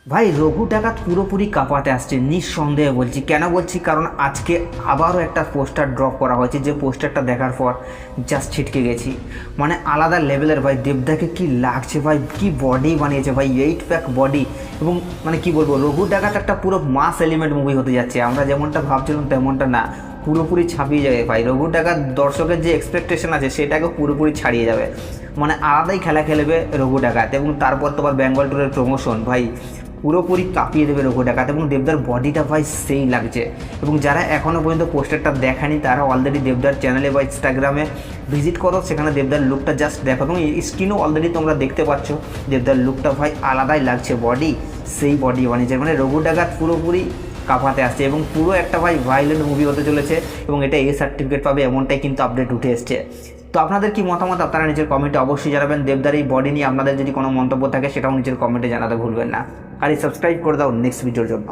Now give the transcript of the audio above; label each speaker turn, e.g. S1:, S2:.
S1: ভাই রঘু ডাকাত পুরোপুরি কাঁপাতে আসছে, নিঃসন্দেহে বলছি। কেন বলছি? কারণ আজকে আবারও একটা পোস্টার ড্রপ করা হয়েছে, যে পোস্টারটা দেখার পর জাস্ট ছিটকে গেছি। মানে আলাদা লেভেলের ভাই। দেবদাকে কি লাগছে ভাই, কি বডি বানিয়েছে ভাই, 8 প্যাক বডি। এবং মানে কি বলবো, রঘু ডাকাত একটা পুরো মাস এলিমেন্ট মুভি হতে যাচ্ছে। আমরা যেমনটা ভাবছিলাম তেমনটা না, পুরোপুরি ছাপিয়ে যাবে ভাই। রঘু ডাকাত দর্শকের যে এক্সপেকটেশন আছে সেটাকে পুরোপুরি ছাড়িয়ে যাবে। মানে আলাদাই খেলা খেলবে রঘু ডাকাত। এবং তারপর তো আবার বেঙ্গল ট্যুরের প্রমোশন ভাই, পুরোপুরি কাঁপিয়ে দেবে রঘু ডাকাত। এবং দেবদার বডিটা ভাই সেই লাগছে। এবং যারা এখনও পর্যন্ত পোস্টারটা দেখানি তারা অলরেডি দেবদার চ্যানেলে বা ইনস্টাগ্রামে ভিজিট করো, সেখানে দেবদার লুকটা জাস্ট দেখো। এবং স্ক্রিনও অলরেডি তোমরা দেখতে পাচ্ছ, দেবদার লুকটা ভাই আলাদাই লাগছে। বডি সেই বডি বানিয়েছে, মানে রঘু ডাকাত পুরোপুরি কাঁপাতে আসছে। এবং পুরো একটা ভাই ভাইলেন্ট মুভি হতে চলেছে, এবং এটা এ সার্টিফিকেট পাবে এমনটাই কিন্তু আপডেট উঠে এসছে। তো আপনাদের কি মতামত আপনারা নিজের কমেন্টে অবশ্যই জানাবেন। দেবদার এই বডি নিয়ে আপনাদের যদি কোনো মন্তব্য থাকে সেটাও নিজের কমেন্টে জানাতে ভুলবেন না। আর এই সাবস্ক্রাইব করে দাও নেক্সট ভিডিওর জন্য।